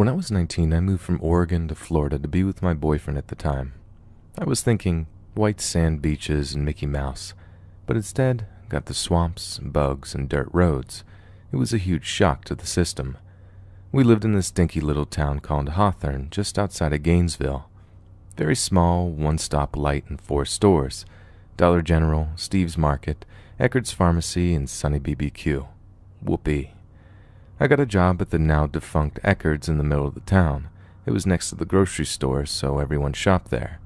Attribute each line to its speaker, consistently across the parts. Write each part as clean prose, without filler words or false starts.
Speaker 1: When I was 19, I moved from Oregon to Florida to be with my boyfriend at the time. I was thinking white sand beaches and Mickey Mouse, but instead got the swamps, bugs, and dirt roads. It was a huge shock to the system. We lived in this dinky little town called Hawthorne, just outside of Gainesville. Very small, one-stop light and 4 stores: Dollar General, Steve's Market, Eckerd's Pharmacy, and Sunny BBQ. Whoopee. I got a job at the now-defunct Eckerd's in the middle of the town. It was next to the grocery store, so everyone shopped there.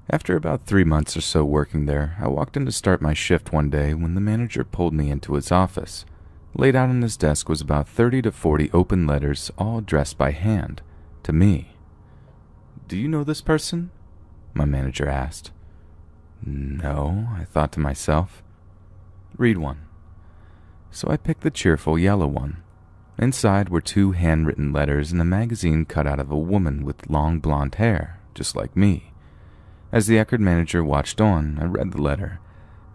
Speaker 1: After about 3 months or so working there, I walked in to start my shift one day when the manager pulled me into his office. Laid out on his desk was about 30 to 40 open letters, all addressed by hand, to me. "Do you know this person?" my manager asked. "No," I thought to myself. "Read one." So I picked the cheerful yellow one. Inside were 2 handwritten letters and a magazine cut out of a woman with long blonde hair, just like me. As the Eckerd manager watched on, I read the letter.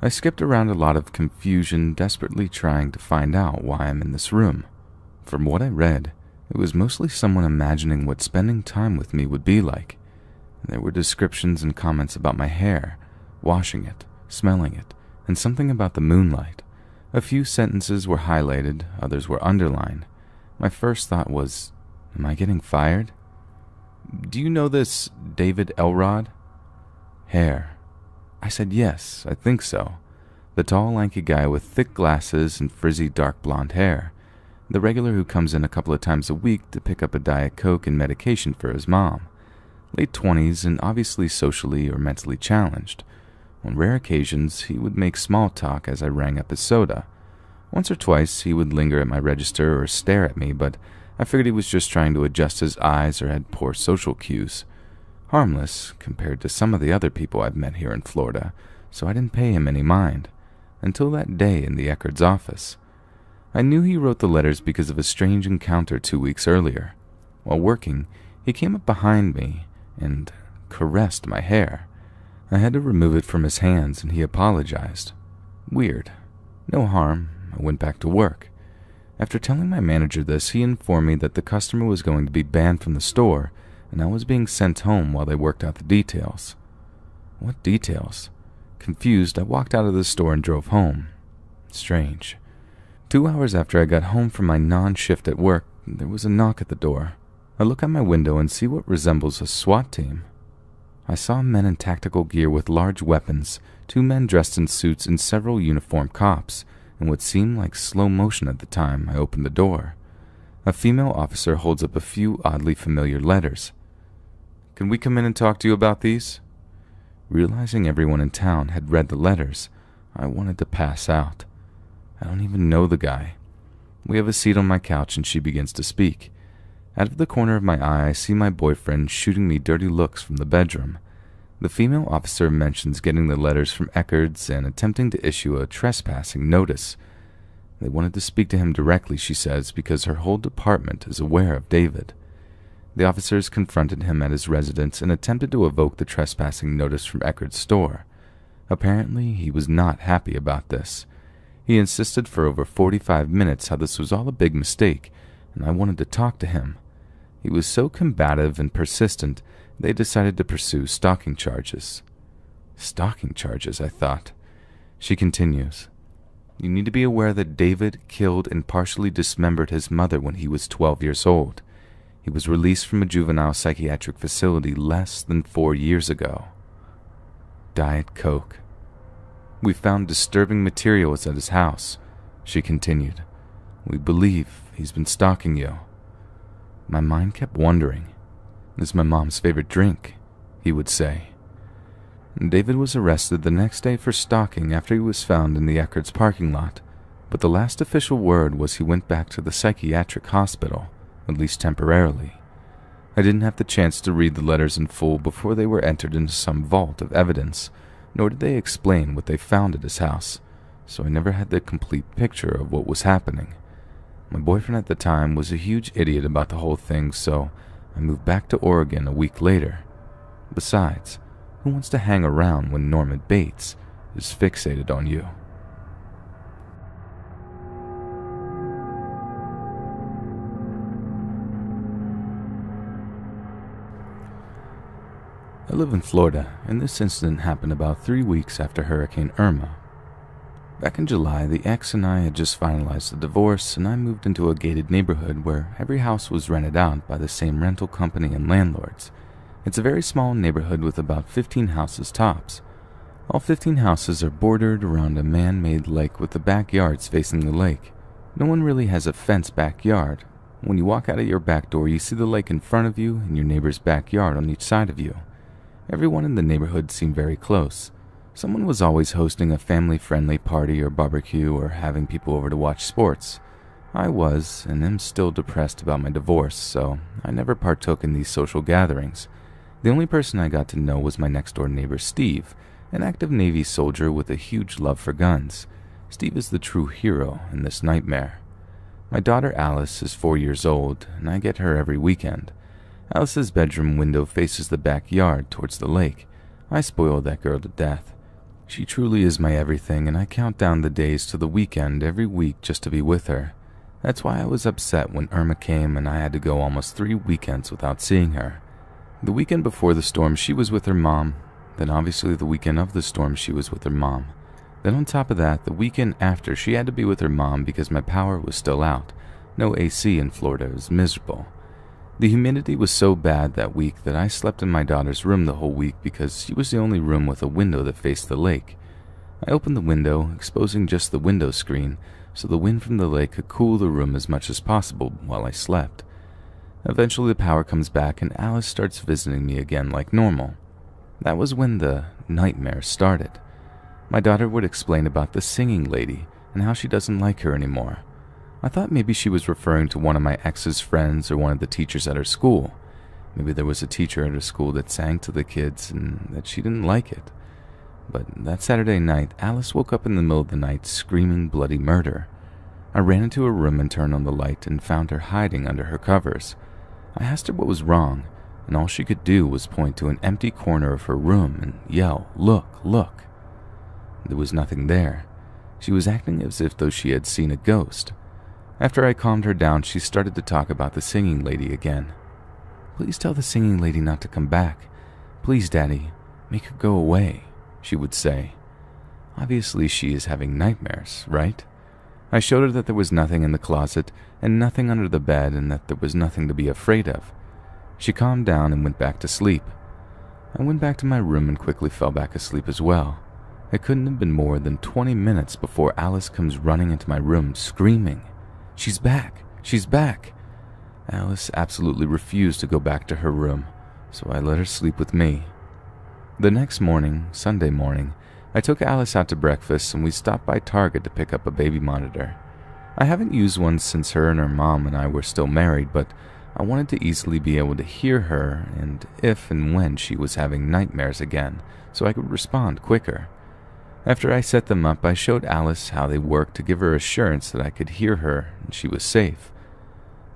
Speaker 1: I skipped around a lot of confusion, desperately trying to find out why I'm in this room. From what I read, it was mostly someone imagining what spending time with me would be like. There were descriptions and comments about my hair, washing it, smelling it, and something about the moonlight. A few sentences were highlighted, others were underlined. My first thought was, am I getting fired? "Do you know this David Elrod?" Hair. I said yes, I think so. The tall, lanky guy with thick glasses and frizzy dark blonde hair. The regular who comes in a couple of times a week to pick up a Diet Coke and medication for his mom. Late 20s and obviously socially or mentally challenged. On rare occasions, he would make small talk as I rang up his soda. Once or twice, he would linger at my register or stare at me, but I figured he was just trying to adjust his eyes or had poor social cues. Harmless compared to some of the other people I've met here in Florida, so I didn't pay him any mind. Until that day in the Eckerd's office. I knew he wrote the letters because of a strange encounter 2 weeks earlier. While working, he came up behind me and caressed my hair. I had to remove it from his hands and he apologized. Weird. No harm. I went back to work. After telling my manager this, he informed me that the customer was going to be banned from the store and I was being sent home while they worked out the details. What details? Confused, I walked out of the store and drove home. Strange. 2 hours after I got home from my non-shift at work, there was a knock at the door. I look out my window and see what resembles a SWAT team. I saw men in tactical gear with large weapons, 2 men dressed in suits and several uniformed cops. In what seemed like slow motion at the time I opened the door. A female officer holds up a few oddly familiar letters. "Can we come in and talk to you about these?" Realizing everyone in town had read the letters, I wanted to pass out. I don't even know the guy. We have a seat on my couch and she begins to speak. Out of the corner of my eye, I see my boyfriend shooting me dirty looks from the bedroom. The female officer mentions getting the letters from Eckerd's and attempting to issue a trespassing notice. They wanted to speak to him directly, she says, because her whole department is aware of David. The officers confronted him at his residence and attempted to evoke the trespassing notice from Eckerd's store. Apparently, he was not happy about this. He insisted for over 45 minutes how this was all a big mistake, and I wanted to talk to him. He was so combative and persistent, they decided to pursue stalking charges. Stalking charges, I thought. She continues. "You need to be aware that David killed and partially dismembered his mother when he was 12 years old. He was released from a juvenile psychiatric facility less than 4 years ago." Diet Coke. "We found disturbing materials at his house," she continued. "We believe he's been stalking you." My mind kept wondering. "It's my mom's favorite drink," he would say. David was arrested the next day for stalking after he was found in the Eckerd's parking lot, but the last official word was he went back to the psychiatric hospital, at least temporarily. I didn't have the chance to read the letters in full before they were entered into some vault of evidence, nor did they explain what they found at his house, so I never had the complete picture of what was happening. My boyfriend at the time was a huge idiot about the whole thing, so I moved back to Oregon a week later. Besides, who wants to hang around when Norman Bates is fixated on you? I live in Florida, and this incident happened about 3 weeks after Hurricane Irma. Back in July, the ex and I had just finalized the divorce, and I moved into a gated neighborhood where every house was rented out by the same rental company and landlords. It's a very small neighborhood with about 15 houses tops. All 15 houses are bordered around a man-made lake with the backyards facing the lake. No one really has a fenced backyard. When you walk out of your back door, you see the lake in front of you and your neighbor's backyard on each side of you. Everyone in the neighborhood seemed very close. Someone was always hosting a family-friendly party or barbecue or having people over to watch sports. I was, and am still depressed about my divorce, so I never partook in these social gatherings. The only person I got to know was my next-door neighbor, Steve, an active Navy soldier with a huge love for guns. Steve is the true hero in this nightmare. My daughter Alice is 4 years old, and I get her every weekend. Alice's bedroom window faces the backyard towards the lake. I spoil that girl to death. She truly is my everything, and I count down the days to the weekend every week just to be with her. That's why I was upset when Irma came and I had to go almost 3 weekends without seeing her. The weekend before the storm, she was with her mom. Then obviously the weekend of the storm, she was with her mom. Then on top of that, the weekend after, she had to be with her mom because my power was still out. No AC in Florida. It was miserable. The humidity was so bad that week that I slept in my daughter's room the whole week because she was the only room with a window that faced the lake. I opened the window, exposing just the window screen, so the wind from the lake could cool the room as much as possible while I slept. Eventually the power comes back and Alice starts visiting me again like normal. That was when the nightmare started. My daughter would explain about the singing lady and how she doesn't like her anymore. I thought maybe she was referring to one of my ex's friends or one of the teachers at her school. Maybe there was a teacher at her school that sang to the kids and that she didn't like it. But that Saturday night, Alice woke up in the middle of the night screaming bloody murder. I ran into her room and turned on the light and found her hiding under her covers. I asked her what was wrong, and all she could do was point to an empty corner of her room and yell, "Look, look." There was nothing there. She was acting as if though she had seen a ghost. After I calmed her down, she started to talk about the singing lady again. "Please tell the singing lady not to come back. Please, Daddy, make her go away," she would say. Obviously, she is having nightmares, right? I showed her that there was nothing in the closet and nothing under the bed and that there was nothing to be afraid of. She calmed down and went back to sleep. I went back to my room and quickly fell back asleep as well. It couldn't have been more than 20 minutes before Alice comes running into my room screaming, "She's back! She's back!" Alice absolutely refused to go back to her room, so I let her sleep with me. The next morning, Sunday morning, I took Alice out to breakfast and we stopped by Target to pick up a baby monitor. I haven't used one since her and her mom and I were still married, but I wanted to easily be able to hear her and if and when she was having nightmares again, so I could respond quicker. After I set them up, I showed Alice how they worked to give her assurance that I could hear her and she was safe.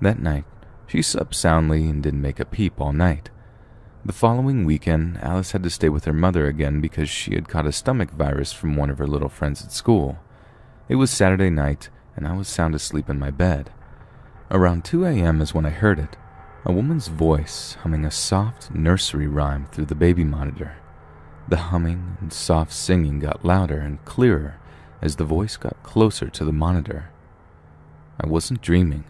Speaker 1: That night, she slept soundly and didn't make a peep all night. The following weekend, Alice had to stay with her mother again because she had caught a stomach virus from one of her little friends at school. It was Saturday night, and I was sound asleep in my bed. Around 2 a.m. is when I heard it, a woman's voice humming a soft nursery rhyme through the baby monitor. The humming and soft singing got louder and clearer as the voice got closer to the monitor. I wasn't dreaming.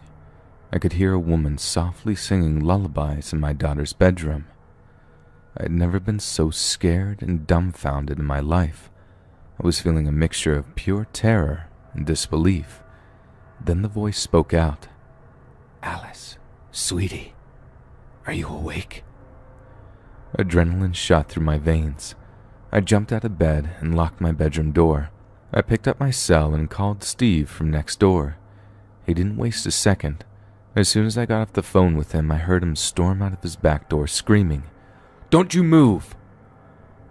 Speaker 1: I could hear a woman softly singing lullabies in my daughter's bedroom. I had never been so scared and dumbfounded in my life. I was feeling a mixture of pure terror and disbelief. Then the voice spoke out. "Alice, sweetie, are you awake?" Adrenaline shot through my veins. I jumped out of bed and locked my bedroom door. I picked up my cell and called Steve from next door. He didn't waste a second. As soon as I got off the phone with him, I heard him storm out of his back door screaming, "Don't you move!"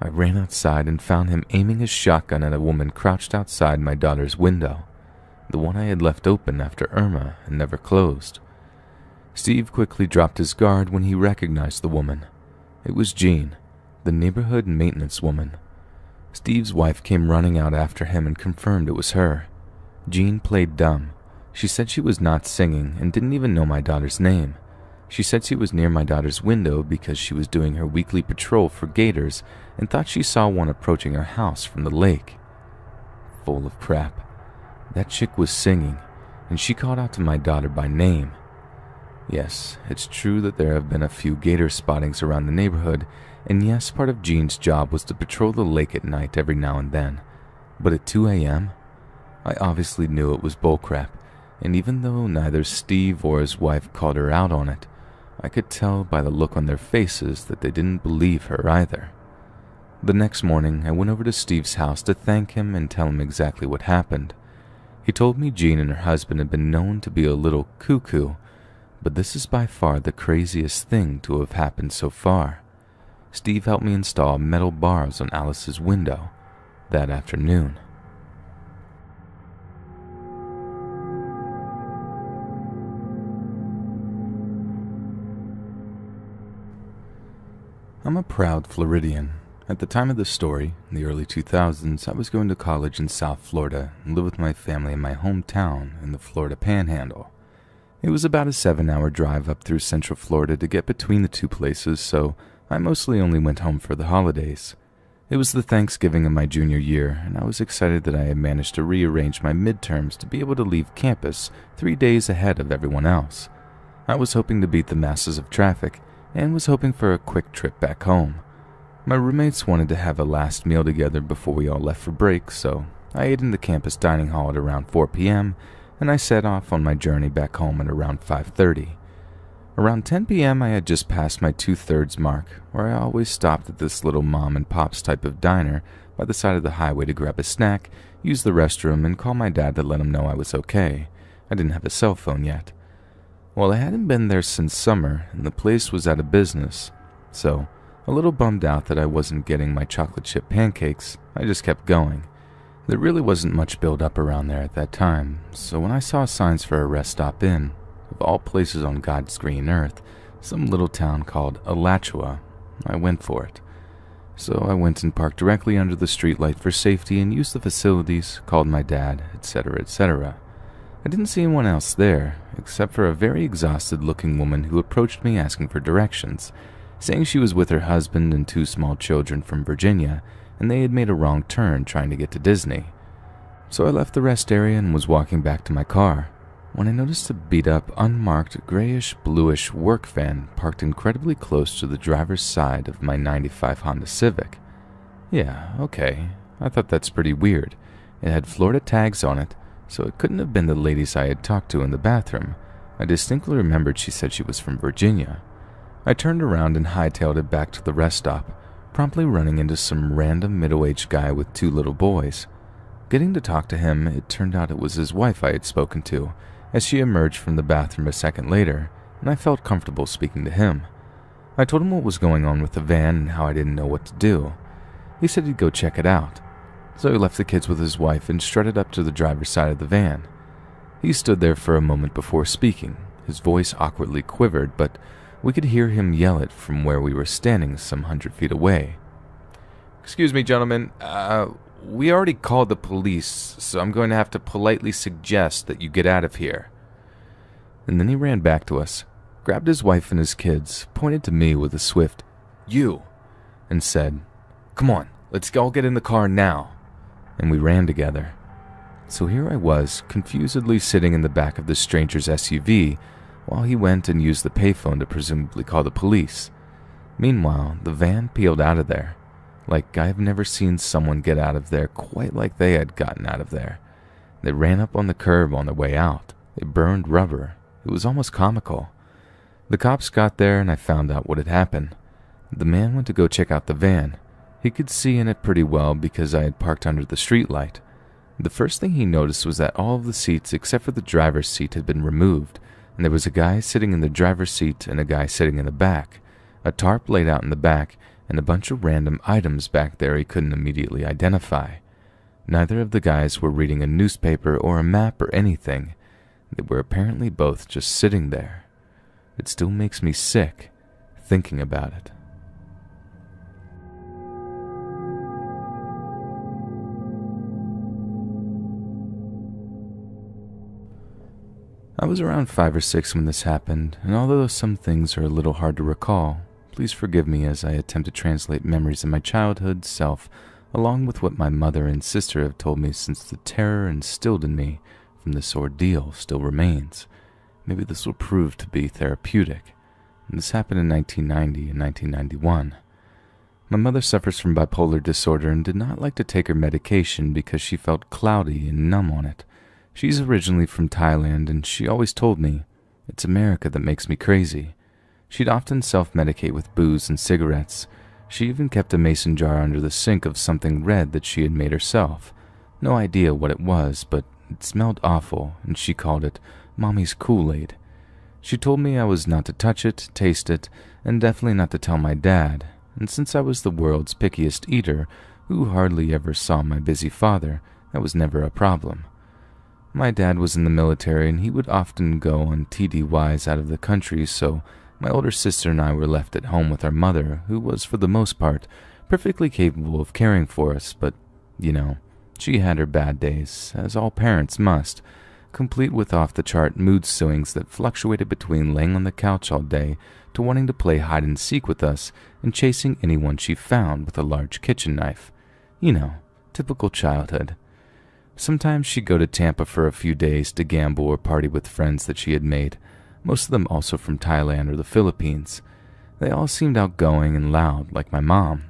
Speaker 1: I ran outside and found him aiming his shotgun at a woman crouched outside my daughter's window, the one I had left open after Irma and never closed. Steve quickly dropped his guard when he recognized the woman. It was Jean, the neighborhood maintenance woman. Steve's wife came running out after him and confirmed it was her. Jean played dumb. She said she was not singing and didn't even know my daughter's name. She said she was near my daughter's window because she was doing her weekly patrol for gators and thought she saw one approaching her house from the lake. Full of crap. That chick was singing, and she called out to my daughter by name. Yes, it's true that there have been a few gator spottings around the neighborhood, and yes, part of Jean's job was to patrol the lake at night every now and then. But at 2 a.m., I obviously knew it was bullcrap, and even though neither Steve or his wife called her out on it, I could tell by the look on their faces that they didn't believe her either. The next morning, I went over to Steve's house to thank him and tell him exactly what happened. He told me Jean and her husband had been known to be a little cuckoo, but this is by far the craziest thing to have happened so far. Steve helped me install metal bars on Alice's window that afternoon. I'm a proud Floridian. At the time of the story, in the early 2000s, I was going to college in South Florida and lived with my family in my hometown in the Florida Panhandle. It was about a 7-hour drive up through Central Florida to get between the two places, so I mostly only went home for the holidays. It was the Thanksgiving of my junior year, and I was excited that I had managed to rearrange my midterms to be able to leave campus 3 days ahead of everyone else. I was hoping to beat the masses of traffic, and was hoping for a quick trip back home. My roommates wanted to have a last meal together before we all left for break, so I ate in the campus dining hall at around 4 p.m., and I set off on my journey back home at around 5:30. Around 10 p.m. I had just passed my 2/3 mark, where I always stopped at this little mom and pops type of diner by the side of the highway to grab a snack, use the restroom, and call my dad to let him know I was okay. I didn't have a cell phone yet. Well, I hadn't been there since summer, and the place was out of business, so, a little bummed out that I wasn't getting my chocolate chip pancakes, I just kept going. There really wasn't much build up around there at that time, so when I saw signs for a rest stop in, of all places on God's green earth, some little town called Alachua, I went for it. So I went and parked directly under the streetlight for safety and used the facilities, called my dad, etc., etc. I didn't see anyone else there, except for a very exhausted-looking woman who approached me asking for directions, saying she was with her husband and 2 small children from Virginia, and they had made a wrong turn trying to get to Disney. So I left the rest area and was walking back to my car, when I noticed a beat-up, unmarked, grayish-bluish work van parked incredibly close to the driver's side of my '95 Honda Civic. Yeah, okay, I thought that's pretty weird. It had Florida tags on it, so it couldn't have been the ladies I had talked to in the bathroom. I distinctly remembered she said she was from Virginia. I turned around and hightailed it back to the rest stop, promptly running into some random middle-aged guy with 2 little boys. Getting to talk to him, it turned out it was his wife I had spoken to, as she emerged from the bathroom a second later, and I felt comfortable speaking to him. I told him what was going on with the van and how I didn't know what to do. He said he'd go check it out. So he left the kids with his wife and strutted up to the driver's side of the van. He stood there for a moment before speaking. His voice awkwardly quivered, but we could hear him yell it from where we were standing some 100 feet away. "Excuse me, gentlemen. We already called the police, so I'm going to have to politely suggest that you get out of here." And then he ran back to us, grabbed his wife and his kids, pointed to me with a swift, "You," and said, "Come on, let's all get in the car now." And we ran together. So here I was, confusedly sitting in the back of this stranger's SUV, while he went and used the payphone to presumably call the police. Meanwhile, the van peeled out of there. Like I've never seen someone get out of there quite like they had gotten out of there. They ran up on the curb on their way out. They burned rubber. It was almost comical. The cops got there and I found out what had happened. The man went to go check out the van. He could see in it pretty well because I had parked under the streetlight. The first thing he noticed was that all of the seats except for the driver's seat had been removed, and there was a guy sitting in the driver's seat and a guy sitting in the back, a tarp laid out in the back, and a bunch of random items back there he couldn't immediately identify. Neither of the guys were reading a newspaper or a map or anything. They were apparently both just sitting there. It still makes me sick thinking about it. I was around 5 or 6 when this happened, and although some things are a little hard to recall, please forgive me as I attempt to translate memories of my childhood self along with what my mother and sister have told me, since the terror instilled in me from this ordeal still remains. Maybe this will prove to be therapeutic. And this happened in 1990 and 1991. My mother suffers from bipolar disorder and did not like to take her medication because she felt cloudy and numb on it. She's originally from Thailand, and she always told me, "It's America that makes me crazy." She'd often self-medicate with booze and cigarettes. She even kept a mason jar under the sink of something red that she had made herself. No idea what it was, but it smelled awful, and she called it Mommy's Kool-Aid. She told me I was not to touch it, taste it, and definitely not to tell my dad, and since I was the world's pickiest eater, who hardly ever saw my busy father, that was never a problem. My dad was in the military, and he would often go on TDYs out of the country, so my older sister and I were left at home with our mother, who was, for the most part, perfectly capable of caring for us, but, she had her bad days, as all parents must, complete with off-the-chart mood swings that fluctuated between laying on the couch all day to wanting to play hide-and-seek with us and chasing anyone she found with a large kitchen knife. Typical childhood. Sometimes she'd go to Tampa for a few days to gamble or party with friends that she had made, most of them also from Thailand or the Philippines. They all seemed outgoing and loud, like my mom.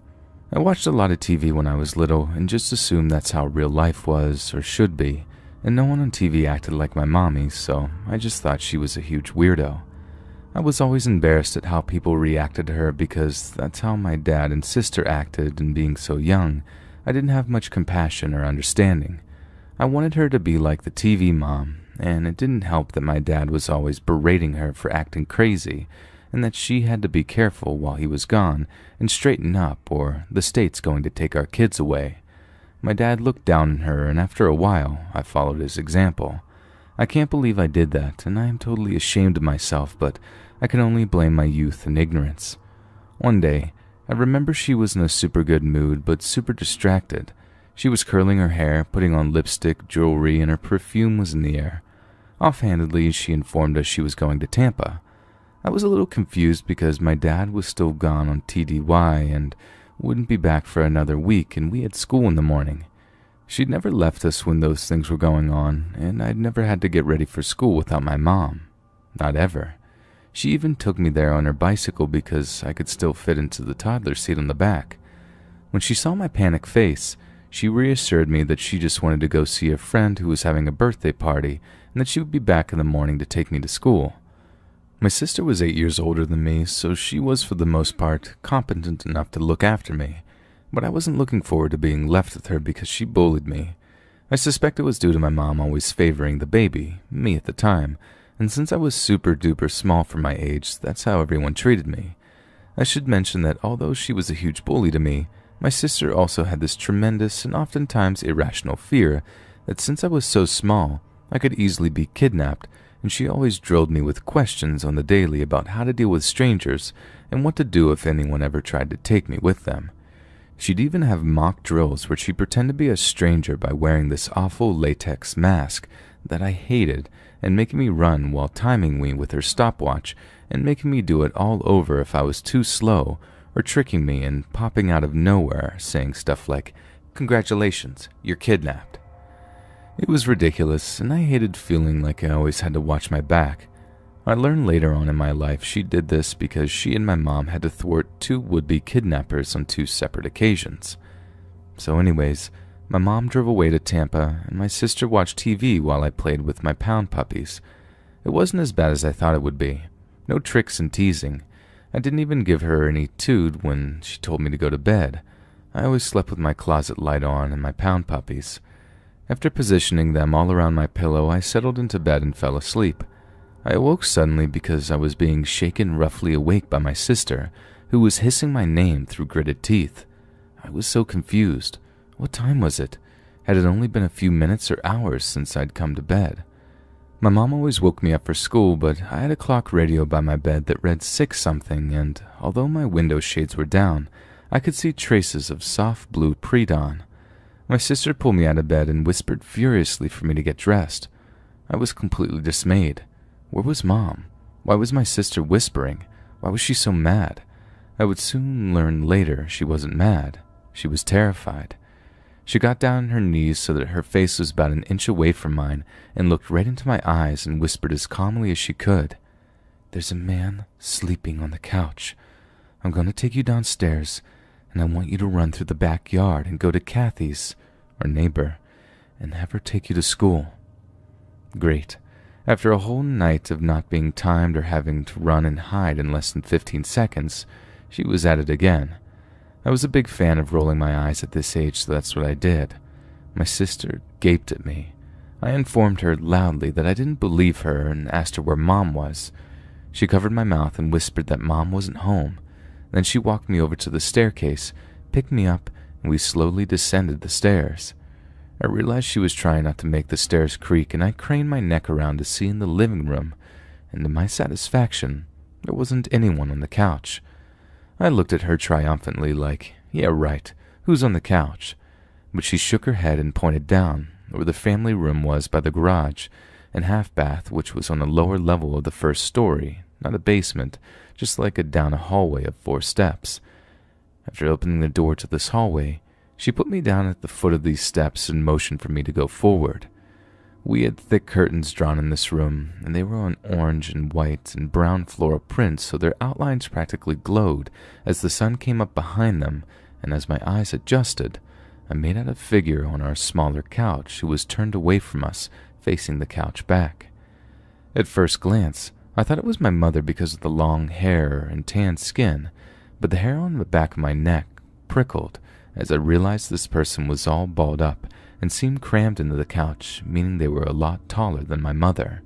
Speaker 1: I watched a lot of TV when I was little and just assumed that's how real life was or should be, and no one on TV acted like my mommy, so I just thought she was a huge weirdo. I was always embarrassed at how people reacted to her because that's how my dad and sister acted, and being so young, I didn't have much compassion or understanding. I wanted her to be like the TV mom, and it didn't help that my dad was always berating her for acting crazy, and that she had to be careful while he was gone and straighten up, or the state's going to take our kids away. My dad looked down on her, and after a while, I followed his example. I can't believe I did that, and I am totally ashamed of myself, but I can only blame my youth and ignorance. One day, I remember she was in a super good mood, but super distracted. She was curling her hair, putting on lipstick, jewelry, and her perfume was in the air. Offhandedly, she informed us she was going to Tampa. I was a little confused because my dad was still gone on TDY and wouldn't be back for another week, and we had school in the morning. She'd never left us when those things were going on, and I'd never had to get ready for school without my mom. Not ever. She even took me there on her bicycle because I could still fit into the toddler seat on the back. When she saw my panicked face, she reassured me that she just wanted to go see a friend who was having a birthday party and that she would be back in the morning to take me to school. My sister was 8 years older than me, so she was for the most part competent enough to look after me, but I wasn't looking forward to being left with her because she bullied me. I suspect it was due to my mom always favoring the baby, me at the time, and since I was super duper small for my age, that's how everyone treated me. I should mention that although she was a huge bully to me, my sister also had this tremendous and oftentimes irrational fear that since I was so small, I could easily be kidnapped, and she always drilled me with questions on the daily about how to deal with strangers and what to do if anyone ever tried to take me with them. She'd even have mock drills where she'd pretend to be a stranger by wearing this awful latex mask that I hated and making me run while timing me with her stopwatch and making me do it all over if I was too slow, or tricking me and popping out of nowhere saying stuff like, "Congratulations, you're kidnapped." It was ridiculous, and I hated feeling like I always had to watch my back. I learned later on in my life she did this because she and my mom had to thwart 2 would-be kidnappers on 2 separate occasions. So anyways, my mom drove away to Tampa, and my sister watched TV while I played with my pound puppies. It wasn't as bad as I thought it would be. No tricks and teasing. I didn't even give her any tood when she told me to go to bed. I always slept with my closet light on and my pound puppies. After positioning them all around my pillow, I settled into bed and fell asleep. I awoke suddenly because I was being shaken roughly awake by my sister, who was hissing my name through gritted teeth. I was so confused. What time was it? Had it only been a few minutes or hours since I'd come to bed? My mom always woke me up for school, but I had a clock radio by my bed that read 6-something, and although my window shades were down, I could see traces of soft blue pre-dawn. My sister pulled me out of bed and whispered furiously for me to get dressed. I was completely dismayed. Where was Mom? Why was my sister whispering? Why was she so mad? I would soon learn later she wasn't mad. She was terrified. She got down on her knees so that her face was about an inch away from mine and looked right into my eyes and whispered as calmly as she could, "There's a man sleeping on the couch. I'm going to take you downstairs, and I want you to run through the backyard and go to Kathy's, our neighbor, and have her take you to school." Great. After a whole night of not being timed or having to run and hide in less than 15 seconds, she was at it again. I was a big fan of rolling my eyes at this age, so that's what I did. My sister gaped at me. I informed her loudly that I didn't believe her and asked her where Mom was. She covered my mouth and whispered that Mom wasn't home. Then she walked me over to the staircase, picked me up, and we slowly descended the stairs. I realized she was trying not to make the stairs creak, and I craned my neck around to see in the living room, and to my satisfaction, there wasn't anyone on the couch. I looked at her triumphantly like, yeah, right, who's on the couch? But she shook her head and pointed down, where the family room was by the garage, and half bath, which was on the lower level of the first story, not a basement, just like down a hallway of 4 steps. After opening the door to this hallway, she put me down at the foot of these steps and motioned for me to go forward. We had thick curtains drawn in this room, and they were on orange and white and brown floral prints, so their outlines practically glowed as the sun came up behind them, and as my eyes adjusted, I made out a figure on our smaller couch who was turned away from us, facing the couch back. At first glance, I thought it was my mother because of the long hair and tan skin, but the hair on the back of my neck prickled as I realized this person was all balled up and seemed crammed into the couch, meaning they were a lot taller than my mother.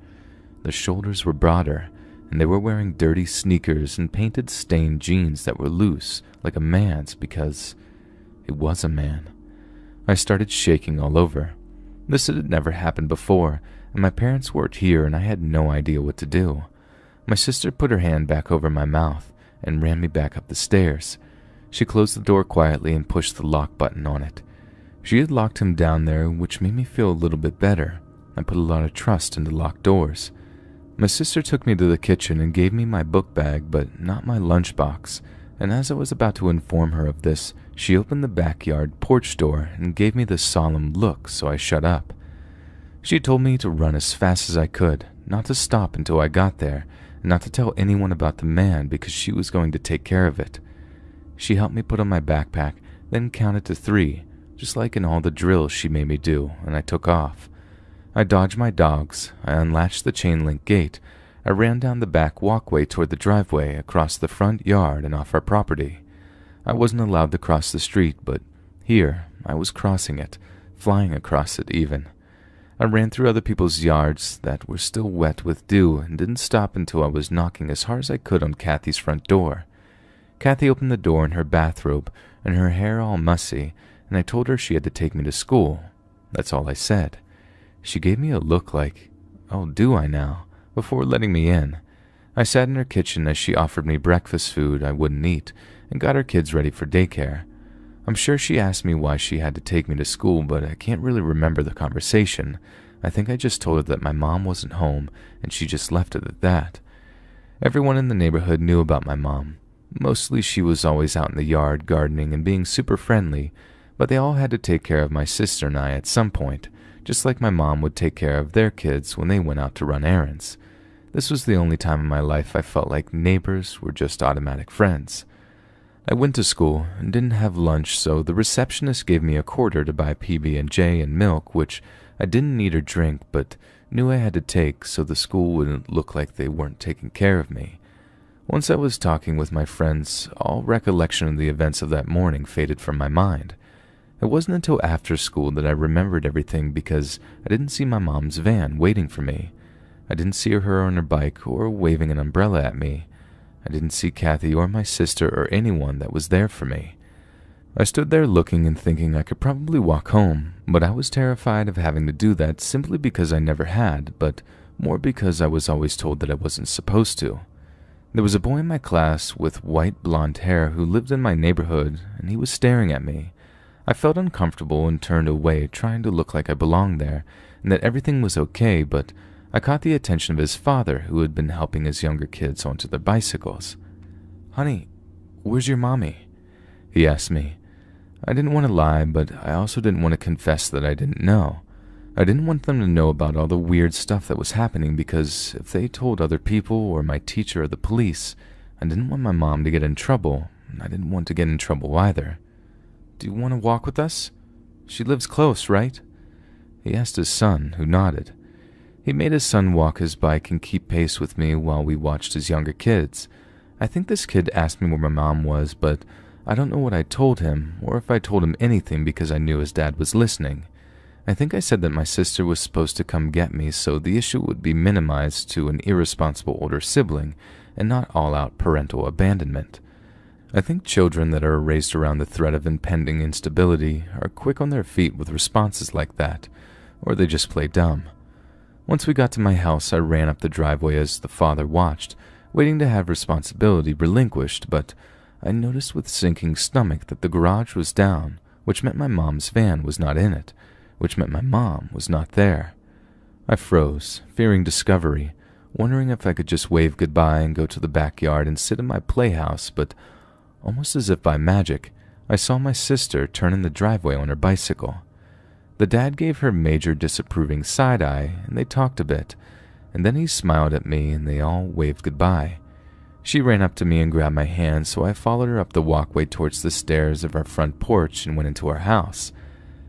Speaker 1: Their shoulders were broader, and they were wearing dirty sneakers and painted stained jeans that were loose, like a man's, because it was a man. I started shaking all over. This had never happened before, and my parents weren't here, and I had no idea what to do. My sister put her hand back over my mouth and ran me back up the stairs. She closed the door quietly and pushed the lock button on it. She had locked him down there, which made me feel a little bit better. I put a lot of trust into locked doors. My sister took me to the kitchen and gave me my book bag, but not my lunchbox, and as I was about to inform her of this, she opened the backyard porch door and gave me this solemn look, so I shut up. She told me to run as fast as I could, not to stop until I got there, and not to tell anyone about the man because she was going to take care of it. She helped me put on my backpack, then counted to 3, just like in all the drills she made me do, and I took off. I dodged my dogs, I unlatched the chain-link gate, I ran down the back walkway toward the driveway, across the front yard and off our property. I wasn't allowed to cross the street, but here I was crossing it, flying across it even. I ran through other people's yards that were still wet with dew and didn't stop until I was knocking as hard as I could on Kathy's front door. Kathy opened the door in her bathrobe and her hair all mussy, and I told her she had to take me to school. That's all I said. She gave me a look like, "Oh, do I now?" before letting me in. I sat in her kitchen as she offered me breakfast food I wouldn't eat and got her kids ready for daycare. I'm sure she asked me why she had to take me to school, but I can't really remember the conversation. I think I just told her that my mom wasn't home and she just left it at that. Everyone in the neighborhood knew about my mom. Mostly she was always out in the yard gardening and being super friendly, but they all had to take care of my sister and I at some point, just like my mom would take care of their kids when they went out to run errands. This was the only time in my life I felt like neighbors were just automatic friends. I went to school and didn't have lunch, so the receptionist gave me a quarter to buy PB&J and milk, which I didn't eat or drink, but knew I had to take so the school wouldn't look like they weren't taking care of me. Once I was talking with my friends, all recollection of the events of that morning faded from my mind. It wasn't until after school that I remembered everything because I didn't see my mom's van waiting for me. I didn't see her on her bike or waving an umbrella at me. I didn't see Kathy or my sister or anyone that was there for me. I stood there looking and thinking I could probably walk home, but I was terrified of having to do that simply because I never had, but more because I was always told that I wasn't supposed to. There was a boy in my class with white blonde hair who lived in my neighborhood, and he was staring at me. I felt uncomfortable and turned away, trying to look like I belonged there, and that everything was okay, but I caught the attention of his father, who had been helping his younger kids onto their bicycles. "Honey, where's your mommy?" he asked me. I didn't want to lie, but I also didn't want to confess that I didn't know. I didn't want them to know about all the weird stuff that was happening, because if they told other people or my teacher or the police, I didn't want my mom to get in trouble, and I didn't want to get in trouble either. "Do you want to walk with us? She lives close, right?" he asked his son, who nodded. He made his son walk his bike and keep pace with me while we watched his younger kids. I think this kid asked me where my mom was, but I don't know what I told him, or if I told him anything because I knew his dad was listening. I think I said that my sister was supposed to come get me so the issue would be minimized to an irresponsible older sibling and not all-out parental abandonment. I think children that are raised around the threat of impending instability are quick on their feet with responses like that, or they just play dumb. Once we got to my house, I ran up the driveway as the father watched, waiting to have responsibility relinquished, but I noticed with sinking stomach that the garage was down, which meant my mom's van was not in it, which meant my mom was not there. I froze, fearing discovery, wondering if I could just wave goodbye and go to the backyard and sit in my playhouse, but almost as if by magic, I saw my sister turn in the driveway on her bicycle. The dad gave her major disapproving side-eye, and they talked a bit, and then he smiled at me and they all waved goodbye. She ran up to me and grabbed my hand, so I followed her up the walkway towards the stairs of our front porch and went into our house.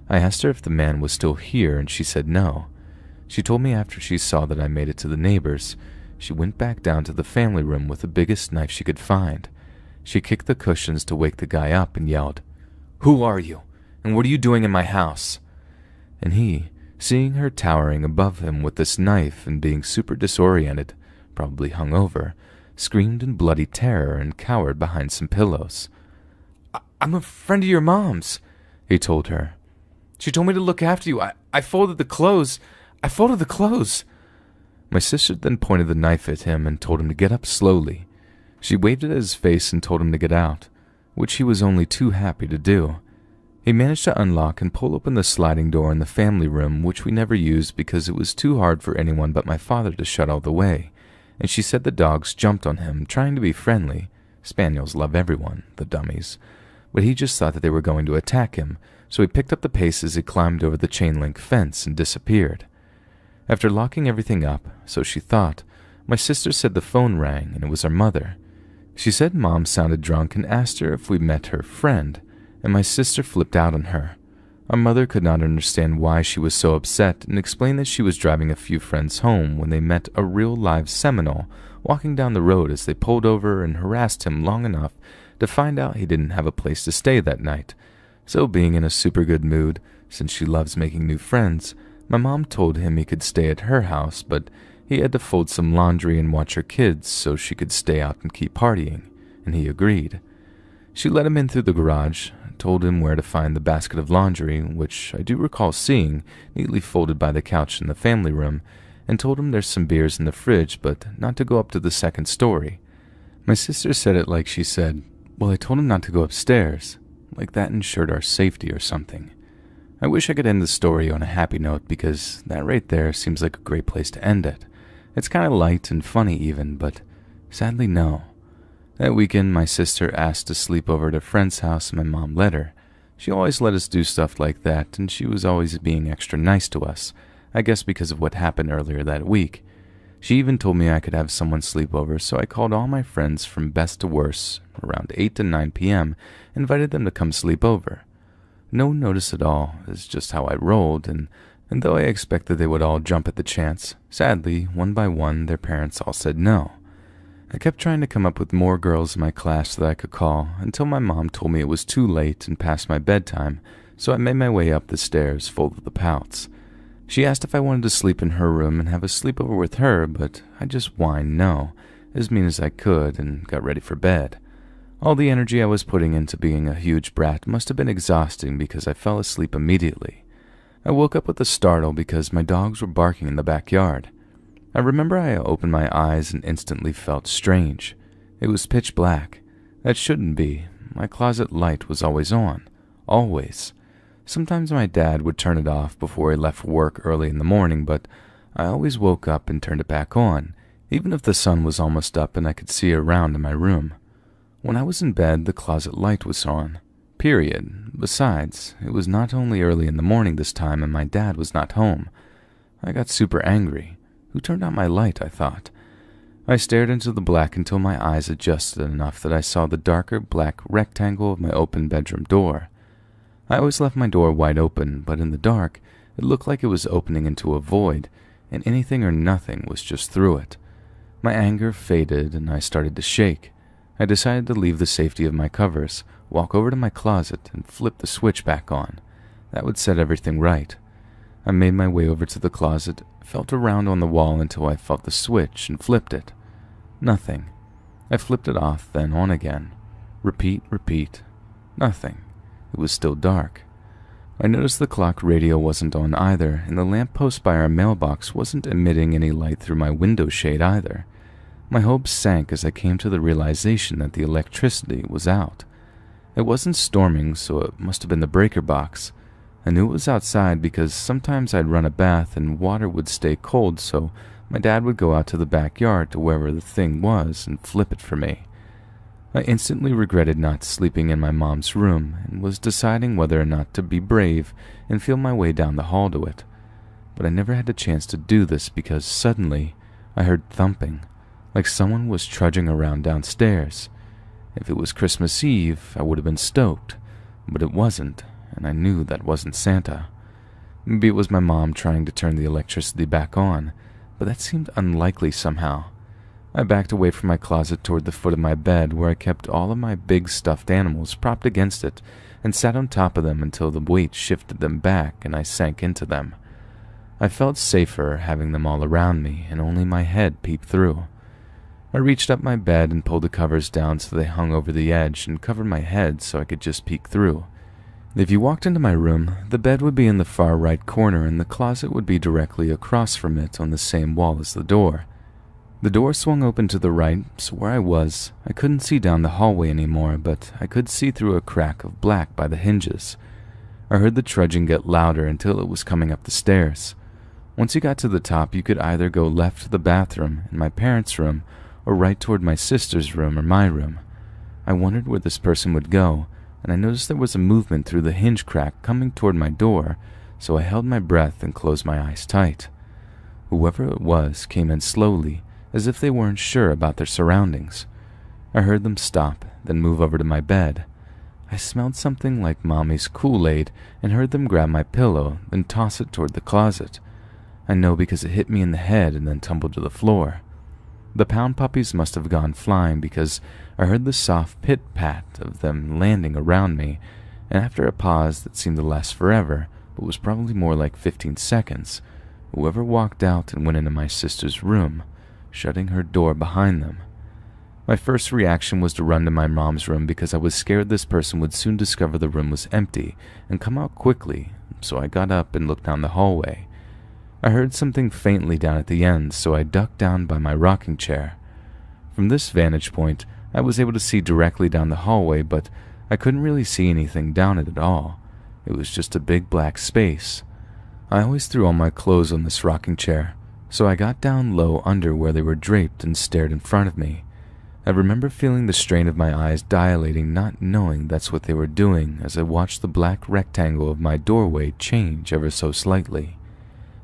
Speaker 1: I asked her if the man was still here, and she said no. She told me after she saw that I made it to the neighbors, she went back down to the family room with the biggest knife she could find. She kicked the cushions to wake the guy up and yelled, "Who are you? And what are you doing in my house?" And he, seeing her towering above him with this knife and being super disoriented, probably hungover, screamed in bloody terror and cowered behind some pillows. "I'm a friend of your mom's," he told her. "She told me to look after you. I folded the clothes. I folded the clothes." My sister then pointed the knife at him and told him to get up slowly. She waved it at his face and told him to get out, which he was only too happy to do. He managed to unlock and pull open the sliding door in the family room, which we never used because it was too hard for anyone but my father to shut all the way, and she said the dogs jumped on him, trying to be friendly. Spaniels love everyone, the dummies. But he just thought that they were going to attack him, so he picked up the pace as he climbed over the chain-link fence and disappeared. After locking everything up, so she thought, my sister said the phone rang and it was our mother. She said Mom sounded drunk and asked her if we met her friend, and my sister flipped out on her. Our mother could not understand why she was so upset and explained that she was driving a few friends home when they met a real live Seminole walking down the road as they pulled over and harassed him long enough to find out he didn't have a place to stay that night. So being in a super good mood, since she loves making new friends, my mom told him he could stay at her house, but he had to fold some laundry and watch her kids so she could stay out and keep partying, and he agreed. She let him in through the garage, told him where to find the basket of laundry, which I do recall seeing neatly folded by the couch in the family room, and told him there's some beers in the fridge, but not to go up to the second story. My sister said it like she said, "Well, I told him not to go upstairs," like that ensured our safety or something. I wish I could end the story on a happy note because that right there seems like a great place to end it. It's kind of light and funny even, but sadly no. That weekend, my sister asked to sleep over at a friend's house and my mom let her. She always let us do stuff like that, and she was always being extra nice to us, I guess because of what happened earlier that week. She even told me I could have someone sleep over, so I called all my friends from best to worst around 8 to 9 p.m., invited them to come sleep over. No notice at all, is just how I rolled, and though I expected they would all jump at the chance, sadly, one by one, their parents all said no. I kept trying to come up with more girls in my class that I could call, until my mom told me it was too late and past my bedtime, so I made my way up the stairs full of the pouts. She asked if I wanted to sleep in her room and have a sleepover with her, but I just whined no, as mean as I could, and got ready for bed. All the energy I was putting into being a huge brat must have been exhausting because I fell asleep immediately. I woke up with a startle because my dogs were barking in the backyard. I remember I opened my eyes and instantly felt strange. It was pitch black. That shouldn't be. My closet light was always on. Always. Sometimes my dad would turn it off before he left work early in the morning, but I always woke up and turned it back on, even if the sun was almost up and I could see around in my room. When I was in bed, the closet light was on. Period. Besides, it was not only early in the morning this time and my dad was not home. I got super angry. Who turned out my light, I thought. I stared into the black until my eyes adjusted enough that I saw the darker black rectangle of my open bedroom door. I always left my door wide open, but in the dark, it looked like it was opening into a void, and anything or nothing was just through it. My anger faded and I started to shake. I decided to leave the safety of my covers, walk over to my closet, and flip the switch back on. That would set everything right. I made my way over to the closet, felt around on the wall until I felt the switch and flipped it. Nothing. I flipped it off, then on again. Repeat. Nothing. It was still dark. I noticed the clock radio wasn't on either, and the lamppost by our mailbox wasn't emitting any light through my window shade either. My hopes sank as I came to the realization that the electricity was out. It wasn't storming, so it must have been the breaker box. I knew it was outside because sometimes I'd run a bath and water would stay cold, so my dad would go out to the backyard to wherever the thing was and flip it for me. I instantly regretted not sleeping in my mom's room and was deciding whether or not to be brave and feel my way down the hall to it. But I never had the chance to do this because suddenly I heard thumping, like someone was trudging around downstairs. If it was Christmas Eve, I would have been stoked, but it wasn't, and I knew that wasn't Santa. Maybe it was my mom trying to turn the electricity back on, but that seemed unlikely somehow. I backed away from my closet toward the foot of my bed where I kept all of my big stuffed animals propped against it and sat on top of them until the weight shifted them back and I sank into them. I felt safer having them all around me and only my head peeped through. I reached up my bed and pulled the covers down so they hung over the edge and covered my head so I could just peek through. If you walked into my room, the bed would be in the far right corner and the closet would be directly across from it on the same wall as the door. The door swung open to the right, so where I was, I couldn't see down the hallway anymore, but I could see through a crack of black by the hinges. I heard the trudging get louder until it was coming up the stairs. Once you got to the top, you could either go left to the bathroom in my parents' room or right toward my sister's room or my room. I wondered where this person would go, and I noticed there was a movement through the hinge crack coming toward my door, so I held my breath and closed my eyes tight. Whoever it was came in slowly, as if they weren't sure about their surroundings. I heard them stop, then move over to my bed. I smelled something like Mommy's Kool-Aid and heard them grab my pillow, then toss it toward the closet. I know because it hit me in the head and then tumbled to the floor. The pound puppies must have gone flying because I heard the soft pit-pat of them landing around me, and after a pause that seemed to last forever, but was probably more like 15 seconds, whoever walked out and went into my sister's room, shutting her door behind them. My first reaction was to run to my mom's room because I was scared this person would soon discover the room was empty and come out quickly, so I got up and looked down the hallway. I heard something faintly down at the end, so I ducked down by my rocking chair. From this vantage point, I was able to see directly down the hallway, but I couldn't really see anything down it at all. It was just a big black space. I always threw all my clothes on this rocking chair, so I got down low under where they were draped and stared in front of me. I remember feeling the strain of my eyes dilating, not knowing that's what they were doing as I watched the black rectangle of my doorway change ever so slightly.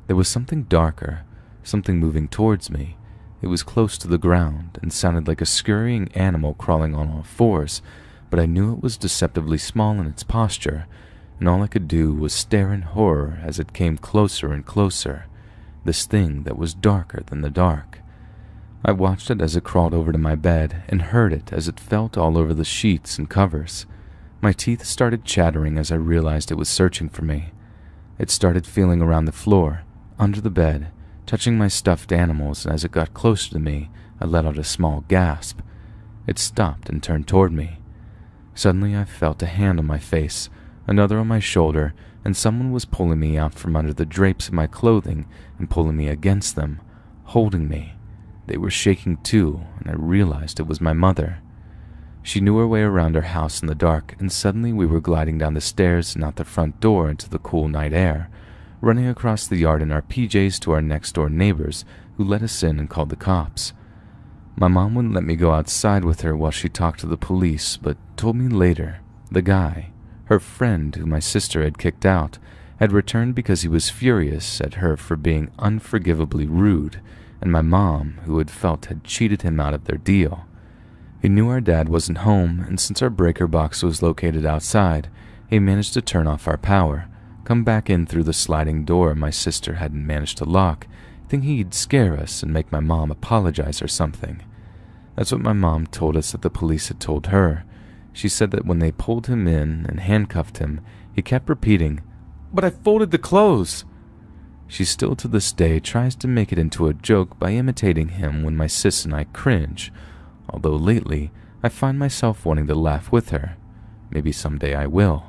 Speaker 1: There was something darker, something moving towards me. It was close to the ground and sounded like a scurrying animal crawling on all fours, but I knew it was deceptively small in its posture, and all I could do was stare in horror as it came closer and closer. This thing that was darker than the dark. I watched it as it crawled over to my bed and heard it as it felt all over the sheets and covers. My teeth started chattering as I realized it was searching for me. It started feeling around the floor, under the bed, touching my stuffed animals, and as it got closer to me, I let out a small gasp. It stopped and turned toward me. Suddenly I felt a hand on my face, another on my shoulder, and someone was pulling me out from under the drapes of my clothing and pulling me against them, holding me. They were shaking too, and I realized it was my mother. She knew her way around our house in the dark, and suddenly we were gliding down the stairs and out the front door into the cool night air. running across the yard in our PJs to our next-door neighbors, who let us in and called the cops. My mom wouldn't let me go outside with her while she talked to the police, but told me later the guy, her friend who my sister had kicked out, had returned because he was furious at her for being unforgivably rude, and my mom, who had felt had cheated him out of their deal. He knew our dad wasn't home, and since our breaker box was located outside, he managed to turn off our power, come back in through the sliding door my sister hadn't managed to lock, thinking he'd scare us and make my mom apologize or something. That's what my mom told us that the police had told her. She said that when they pulled him in and handcuffed him, he kept repeating, "But I folded the clothes." She still to this day tries to make it into a joke by imitating him when my sis and I cringe, although lately I find myself wanting to laugh with her. Maybe someday I will.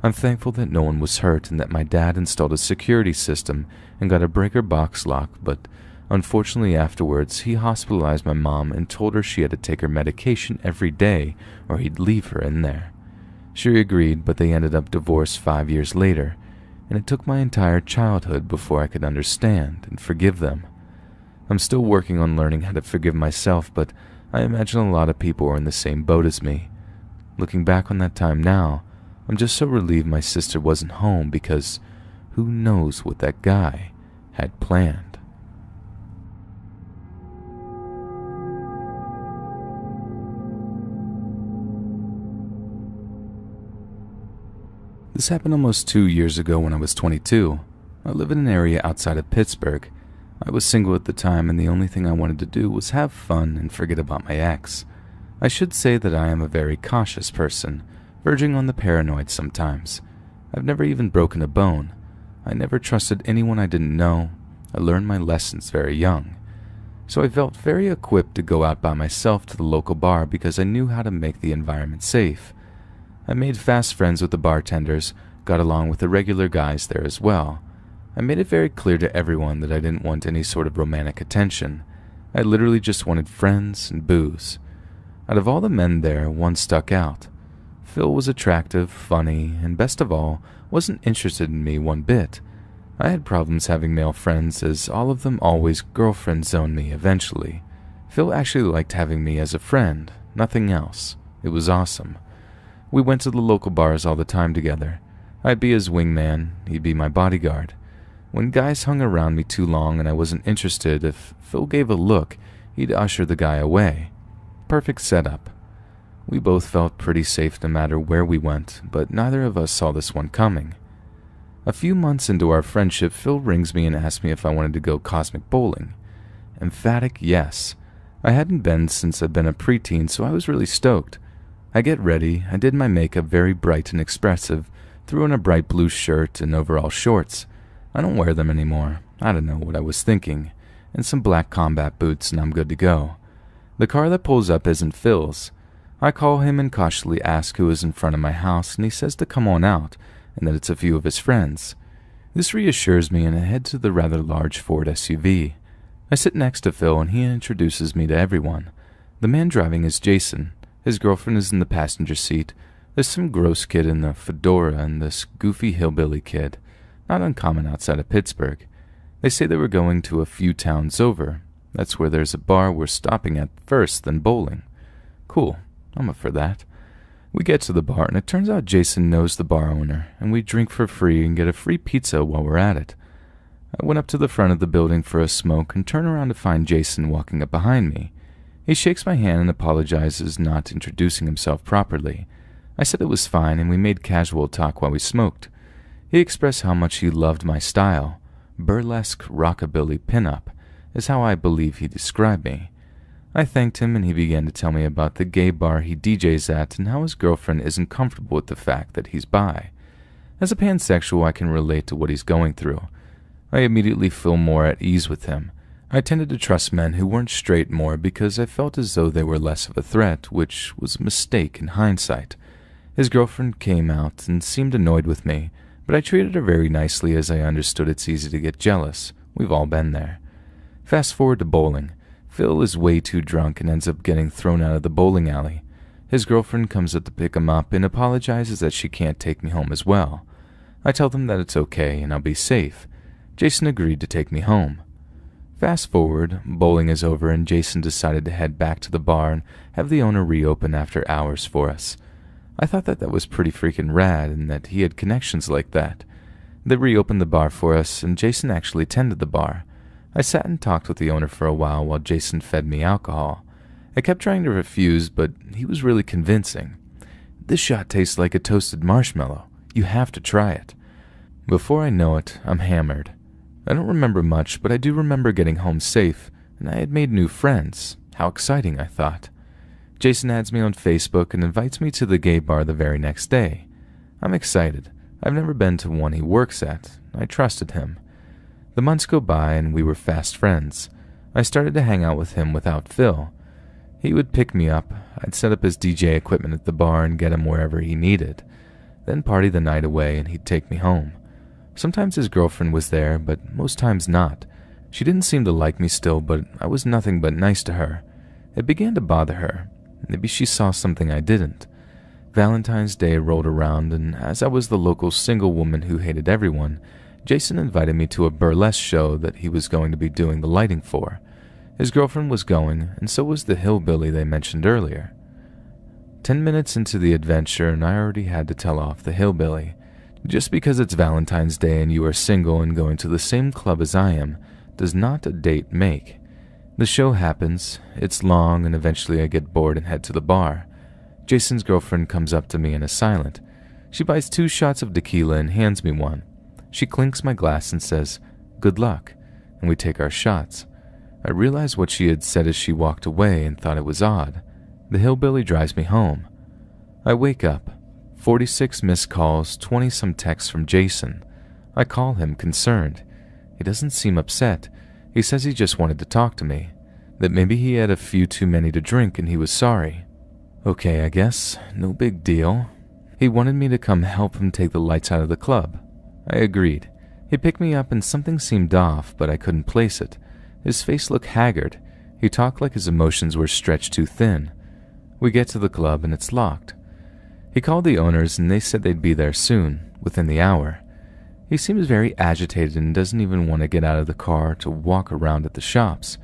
Speaker 1: I'm thankful that no one was hurt and that my dad installed a security system and got a breaker box lock, but unfortunately afterwards he hospitalized my mom and told her she had to take her medication every day or he'd leave her in there. She agreed, but they ended up divorced 5 years later, and it took my entire childhood before I could understand and forgive them. I'm still working on learning how to forgive myself, but I imagine a lot of people are in the same boat as me. Looking back on that time now, I'm just so relieved my sister wasn't home because who knows what that guy had planned. This happened almost 2 years ago when I was 22. I live in an area outside of Pittsburgh. I was single at the time, and the only thing I wanted to do was have fun and forget about my ex. I should say that I am a very cautious person, verging on the paranoid sometimes. I've never even broken a bone. I never trusted anyone I didn't know. I learned my lessons very young. So I felt very equipped to go out by myself to the local bar because I knew how to make the environment safe. I made fast friends with the bartenders, got along with the regular guys there as well. I made it very clear to everyone that I didn't want any sort of romantic attention. I literally just wanted friends and booze. Out of all the men there, one stuck out. Phil was attractive, funny, and best of all, wasn't interested in me one bit. I had problems having male friends, as all of them always girlfriend zoned me eventually. Phil actually liked having me as a friend, nothing else. It was awesome. We went to the local bars all the time together. I'd be his wingman, he'd be my bodyguard. When guys hung around me too long and I wasn't interested, if Phil gave a look, he'd usher the guy away. Perfect setup. We both felt pretty safe no matter where we went, but neither of us saw this one coming. A few months into our friendship, Phil rings me and asks me if I wanted to go cosmic bowling. Emphatic yes. I hadn't been since I'd been a preteen, so I was really stoked. I get ready, I did my makeup very bright and expressive, threw on a bright blue shirt and overall shorts. I don't wear them anymore, I don't know what I was thinking, and some black combat boots and I'm good to go. The car that pulls up isn't Phil's. I call him and cautiously ask who is in front of my house, and he says to come on out, and that it's a few of his friends. This reassures me and I head to the rather large Ford SUV. I sit next to Phil and he introduces me to everyone. The man driving is Jason. His girlfriend is in the passenger seat. There's some gross kid in the fedora and this goofy hillbilly kid. Not uncommon outside of Pittsburgh. They say they were going to a few towns over. That's where there's a bar we're stopping at first, then bowling. Cool, I'm up for that. We get to the bar and it turns out Jason knows the bar owner, and we drink for free and get a free pizza while we're at it. I went up to the front of the building for a smoke and turn around to find Jason walking up behind me. He shakes my hand and apologizes not introducing himself properly. I said it was fine and we made casual talk while we smoked. He expressed how much he loved my style. Burlesque rockabilly pinup is how I believe he described me. I thanked him and he began to tell me about the gay bar he DJs at and how his girlfriend isn't comfortable with the fact that he's bi. As a pansexual, I can relate to what he's going through. I immediately feel more at ease with him. I tended to trust men who weren't straight more because I felt as though they were less of a threat, which was a mistake in hindsight. His girlfriend came out and seemed annoyed with me, but I treated her very nicely as I understood it's easy to get jealous. We've all been there. Fast forward to bowling. Phil is way too drunk and ends up getting thrown out of the bowling alley. His girlfriend comes up to pick him up and apologizes that she can't take me home as well. I tell them that it's okay and I'll be safe. Jason agreed to take me home. Fast forward, bowling is over and Jason decided to head back to the bar and have the owner reopen after hours for us. I thought that was pretty freaking rad and that he had connections like that. They reopened the bar for us and Jason actually tended the bar. I sat and talked with the owner for a while Jason fed me alcohol. I kept trying to refuse, but he was really convincing. This shot tastes like a toasted marshmallow. You have to try it. Before I know it, I'm hammered. I don't remember much, but I do remember getting home safe, and I had made new friends. How exciting, I thought. Jason adds me on Facebook and invites me to the gay bar the very next day. I'm excited. I've never been to one he works at. I trusted him. The months go by and we were fast friends. I started to hang out with him without Phil. He would pick me up. I'd set up his DJ equipment at the bar and get him wherever he needed. Then party the night away and he'd take me home. Sometimes his girlfriend was there, but most times not. She didn't seem to like me still, but I was nothing but nice to her. It began to bother her. Maybe she saw something I didn't. Valentine's Day rolled around, and as I was the local single woman who hated everyone, Jason invited me to a burlesque show that he was going to be doing the lighting for. His girlfriend was going, and so was the hillbilly they mentioned earlier. 10 minutes into the adventure, and I already had to tell off the hillbilly. Just because it's Valentine's Day and you are single and going to the same club as I am, does not a date make. The show happens, it's long, and eventually I get bored and head to the bar. Jason's girlfriend comes up to me and is silent. She buys 2 shots of tequila and hands me one. She clinks my glass and says, "Good luck," and we take our shots. I realized what she had said as she walked away and thought it was odd. The hillbilly drives me home. I wake up. 46 missed calls, 20-some texts from Jason. I call him, concerned. He doesn't seem upset. He says he just wanted to talk to me, that maybe he had a few too many to drink and he was sorry. Okay, I guess. No big deal. He wanted me to come help him take the lights out of the club. I agreed. He picked me up and something seemed off, but I couldn't place it. His face looked haggard. He talked like his emotions were stretched too thin. We get to the club and it's locked. He called the owners and they said they'd be there soon, within the hour. He seems very agitated and doesn't even want to get out of the car to walk around at the shops.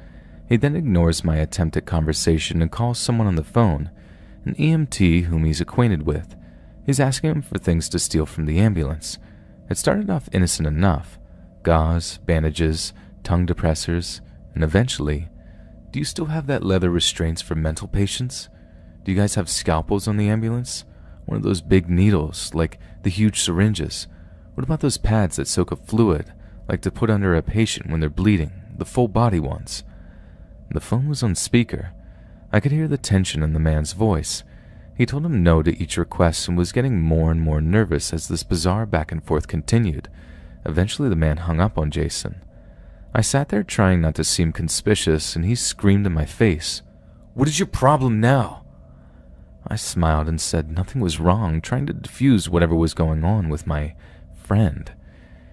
Speaker 1: He then ignores my attempt at conversation and calls someone on the phone, an EMT whom he's acquainted with. He's asking him for things to steal from the ambulance. It started off innocent enough. Gauze, bandages, tongue depressors, and eventually, "Do you still have that leather restraints for mental patients? Do you guys have scalpels on the ambulance? One of those big needles, like the huge syringes. What about those pads that soak up fluid, like to put under a patient when they're bleeding, the full body ones?" The phone was on speaker. I could hear the tension in the man's voice. He told him no to each request and was getting more and more nervous as this bizarre back and forth continued. Eventually the man hung up on Jason. I sat there trying not to seem conspicuous and he screamed in my face, "What is your problem now?" I smiled and said nothing was wrong, trying to diffuse whatever was going on with my friend.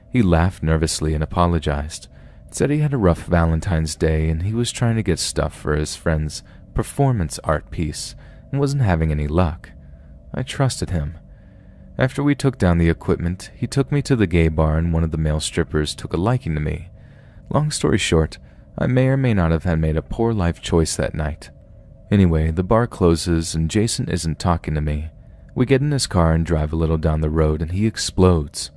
Speaker 1: He laughed nervously and apologized. Said he had a rough Valentine's Day and he was trying to get stuff for his friend's performance art piece and wasn't having any luck. I trusted him. After we took down the equipment, he took me to the gay bar and one of the male strippers took a liking to me. Long story short, I may or may not have had made a poor life choice that night. Anyway, the bar closes and Jason isn't talking to me. We get in his car and drive a little down the road and he explodes.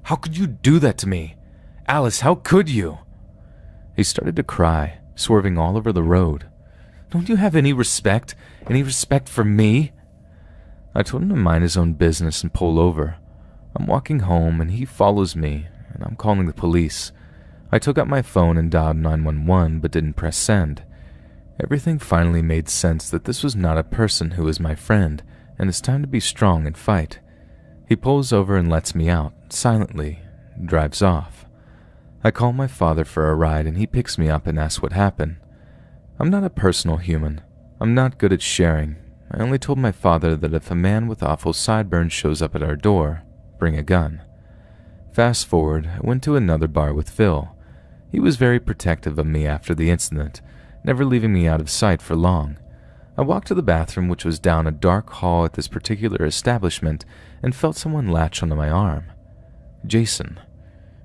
Speaker 1: "How could you do that to me? Alice, how could you?" He started to cry, swerving all over the road. "Don't you have any respect? Any respect for me?" I told him to mind his own business and pull over. I'm walking home and he follows me and I'm calling the police. I took out my phone and dialed 911 but didn't press send. Everything finally made sense that this was not a person who was my friend, and it's time to be strong and fight. He pulls over and lets me out, silently, drives off. I call my father for a ride and he picks me up and asks what happened. I'm not a personal human. I'm not good at sharing. I only told my father that if a man with awful sideburns shows up at our door, bring a gun. Fast forward, I went to another bar with Phil. He was very protective of me after the incident, never leaving me out of sight for long. I walked to the bathroom, which was down a dark hall at this particular establishment, and felt someone latch onto my arm. Jason.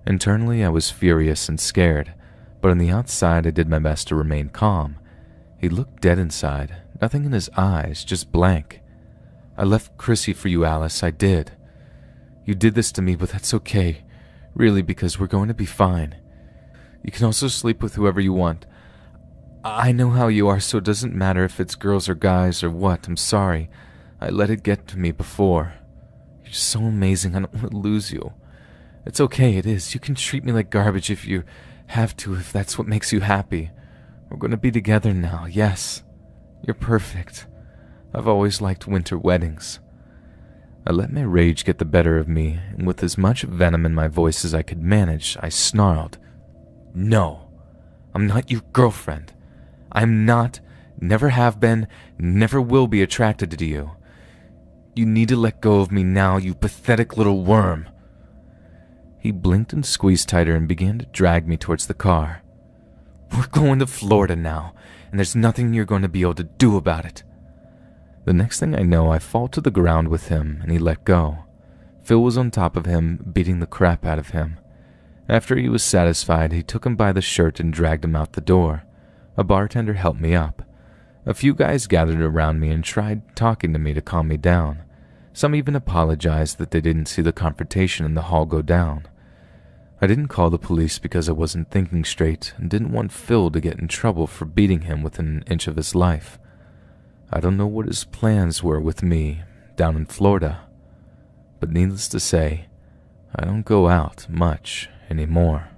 Speaker 1: Internally, I was furious and scared, but on the outside, I did my best to remain calm. He looked dead inside, nothing in his eyes, just blank. I left Chrissy for you, Alice, I did. You did this to me, but that's okay, really, because we're going to be fine. You can also sleep with whoever you want. I know how you are, so it doesn't matter if it's girls or guys or what. I'm sorry. I let it get to me before. You're so amazing, I don't want to lose you. It's okay, it is. You can treat me like garbage if you have to, if that's what makes you happy. We're going to be together now, yes. You're perfect. I've always liked winter weddings. I let my rage get the better of me, and with as much venom in my voice as I could manage, I snarled, No, I'm not your girlfriend. I'm not, never have been, never will be attracted to you. You need to let go of me now, you pathetic little worm. He blinked and squeezed tighter and began to drag me towards the car. We're going to Florida now, and there's nothing you're going to be able to do about it. The next thing I know, I fall to the ground with him, and he let go. Phil was on top of him, beating the crap out of him. After he was satisfied, he took him by the shirt and dragged him out the door. A bartender helped me up. A few guys gathered around me and tried talking to me to calm me down. Some even apologized that they didn't see the confrontation in the hall go down. I didn't call the police because I wasn't thinking straight and didn't want Phil to get in trouble for beating him within an inch of his life. I don't know what his plans were with me down in Florida, but needless to say, I don't go out much anymore.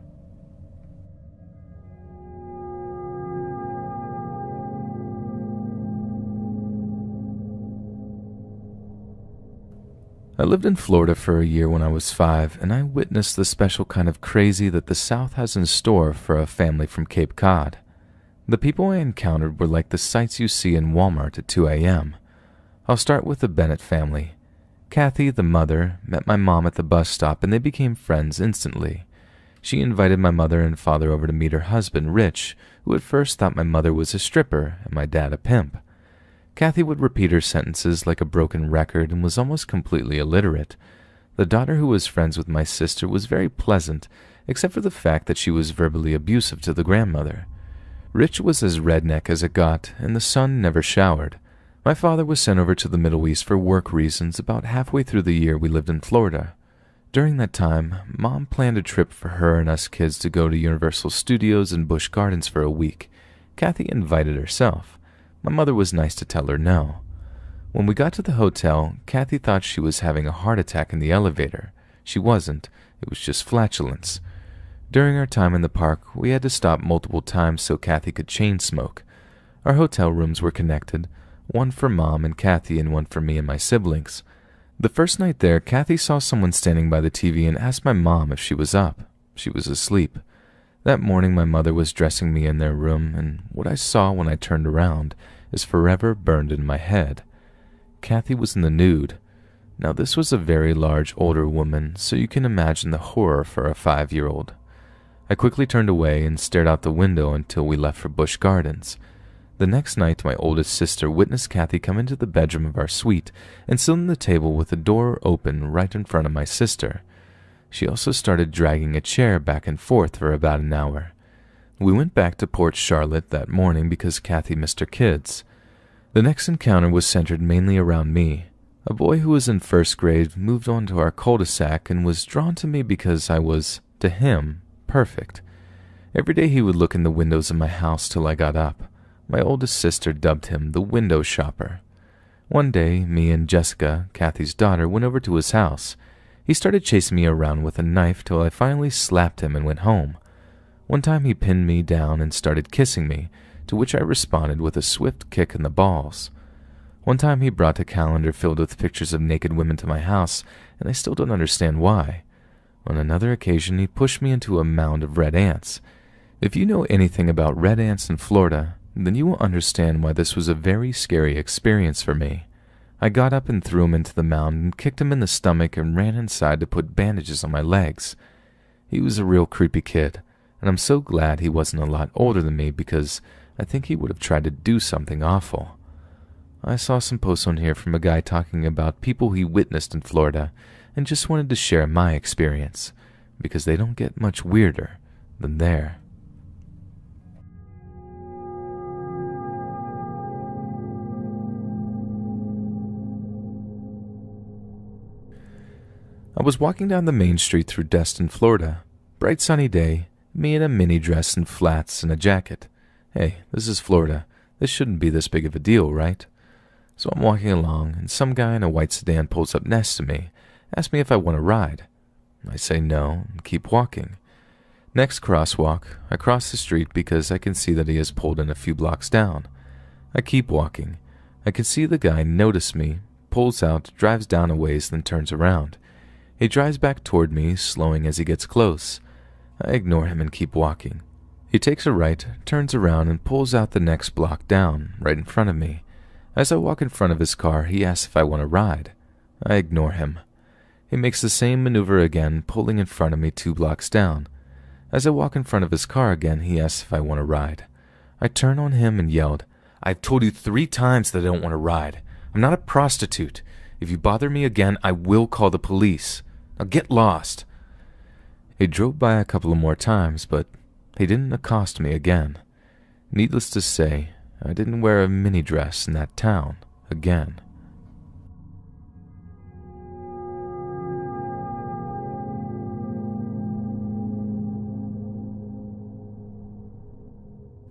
Speaker 1: I lived in Florida for a year when I was 5, and I witnessed the special kind of crazy that the South has in store for a family from Cape Cod. The people I encountered were like the sights you see in Walmart at 2 a.m. I'll start with the Bennett family. Kathy, the mother, met my mom at the bus stop and they became friends instantly. She invited my mother and father over to meet her husband, Rich, who at first thought my mother was a stripper and my dad a pimp. Kathy would repeat her sentences like a broken record and was almost completely illiterate. The daughter who was friends with my sister was very pleasant, except for the fact that she was verbally abusive to the grandmother. Rich was as redneck as it got, and the son never showered. My father was sent over to the Middle East for work reasons about halfway through the year we lived in Florida. During that time, Mom planned a trip for her and us kids to go to Universal Studios and Busch Gardens for a week. Kathy invited herself. My mother was nice to tell her no. When we got to the hotel, Kathy thought she was having a heart attack in the elevator. She wasn't. It was just flatulence. During our time in the park, we had to stop multiple times so Kathy could chain smoke. Our hotel rooms were connected, one for Mom and Kathy and one for me and my siblings. The first night there, Kathy saw someone standing by the TV and asked my mom if she was up. She was asleep. That morning, my mother was dressing me in their room, and what I saw when I turned around is forever burned in my head. Kathy was in the nude. Now, this was a very large, older woman, so you can imagine the horror for a 5-year-old. I quickly turned away and stared out the window until we left for Busch Gardens. The next night, my oldest sister witnessed Kathy come into the bedroom of our suite and sit on the table with the door open right in front of my sister. She also started dragging a chair back and forth for about an hour. We went back to Port Charlotte that morning because Kathy missed her kids. The next encounter was centered mainly around me. A boy who was in first grade moved on to our cul-de-sac and was drawn to me because I was, to him, perfect. Every day he would look in the windows of my house till I got up. My oldest sister dubbed him the window shopper. One day, me and Jessica, Kathy's daughter, went over to his house. He started chasing me around with a knife till I finally slapped him and went home. One time he pinned me down and started kissing me, to which I responded with a swift kick in the balls. One time he brought a calendar filled with pictures of naked women to my house, and I still don't understand why. On another occasion, he pushed me into a mound of red ants. If you know anything about red ants in Florida, then you will understand why this was a very scary experience for me. I got up and threw him into the mound and kicked him in the stomach and ran inside to put bandages on my legs. He was a real creepy kid, and I'm so glad he wasn't a lot older than me because I think he would have tried to do something awful. I saw some posts on here from a guy talking about people he witnessed in Florida, and just wanted to share my experience, because they don't get much weirder than there. I was walking down the main street through Destin, Florida. Bright sunny day, me in a mini dress and flats and a jacket. Hey, this is Florida. This shouldn't be this big of a deal, right? So I'm walking along, and some guy in a white sedan pulls up next to me, asks me if I want a ride. I say no, and keep walking. Next crosswalk, I cross the street because I can see that he has pulled in a few blocks down. I keep walking. I can see the guy notice me, pulls out, drives down a ways, then turns around. He drives back toward me, slowing as he gets close. I ignore him and keep walking. He takes a right, turns around, and pulls out the next block down, right in front of me. As I walk in front of his car, he asks if I want a ride. I ignore him. He makes the same maneuver again, pulling in front of me 2 blocks down. As I walk in front of his car again, he asks if I want a ride. I turn on him and yelled, "I've told you 3 times that I don't want a ride. I'm not a prostitute. If you bother me again, I will call the police. Now get lost." He drove by a couple of more times, but he didn't accost me again. Needless to say, I didn't wear a mini dress in that town again.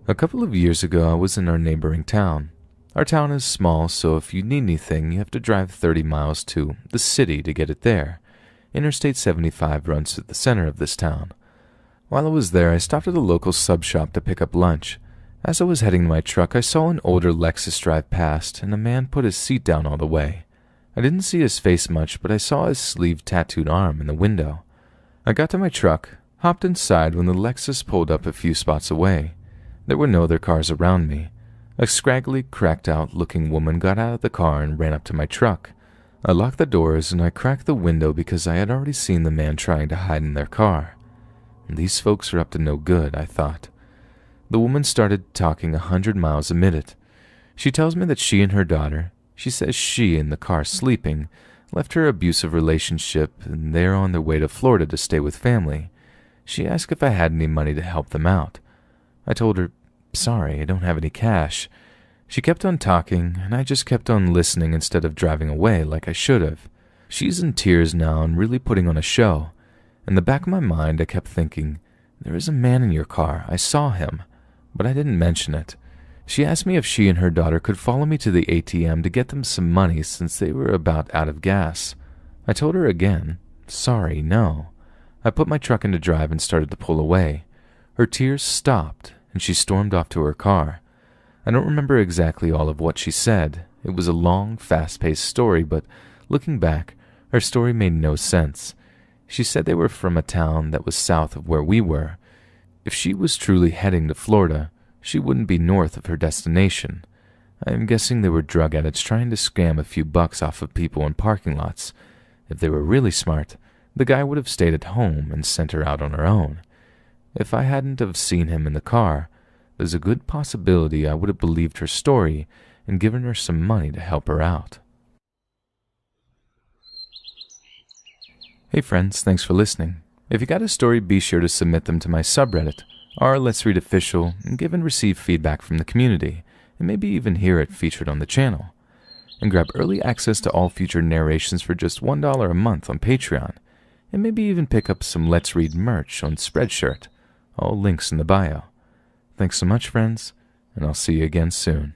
Speaker 1: A couple of years ago, I was in our neighboring town. Our town is small, so if you need anything, you have to drive 30 miles to the city to get it there. Interstate 75 runs through the center of this town. While I was there, I stopped at a local sub shop to pick up lunch. As I was heading to my truck, I saw an older Lexus drive past, and a man put his seat down all the way. I didn't see his face much, but I saw his sleeved tattooed arm in the window. I got to my truck, hopped inside when the Lexus pulled up a few spots away. There were no other cars around me. A scraggly, cracked-out-looking woman got out of the car and ran up to my truck. I locked the doors and I cracked the window because I had already seen the man trying to hide in their car. These folks are up to no good, I thought. The woman started talking 100 miles a minute. She tells me that she and her daughter, she says she in the car sleeping, left her abusive relationship and they're on their way to Florida to stay with family. She asked if I had any money to help them out. I told her, "Sorry, I don't have any cash." She kept on talking, and I just kept on listening instead of driving away like I should have. She's in tears now and really putting on a show. In the back of my mind, I kept thinking, there is a man in your car. I saw him, but I didn't mention it. She asked me if she and her daughter could follow me to the ATM to get them some money since they were about out of gas. I told her again, sorry, no. I put my truck into drive and started to pull away. Her tears stopped, and she stormed off to her car. I don't remember exactly all of what she said. It was a long, fast-paced story, but looking back, her story made no sense. She said they were from a town that was south of where we were. If she was truly heading to Florida, she wouldn't be north of her destination. I am guessing they were drug addicts trying to scam a few bucks off of people in parking lots. If they were really smart, the guy would have stayed at home and sent her out on her own. If I hadn't have seen him in the car, there's a good possibility I would have believed her story and given her some money to help her out. Hey friends, thanks for listening. If you got a story, be sure to submit them to my subreddit, r Let's Read Official, and give and receive feedback from the community, and maybe even hear it featured on the channel. And grab early access to all future narrations for just $1 a month on Patreon, and maybe even pick up some Let's Read merch on Spreadshirt. All links in the bio. Thanks so much, friends, and I'll see you again soon.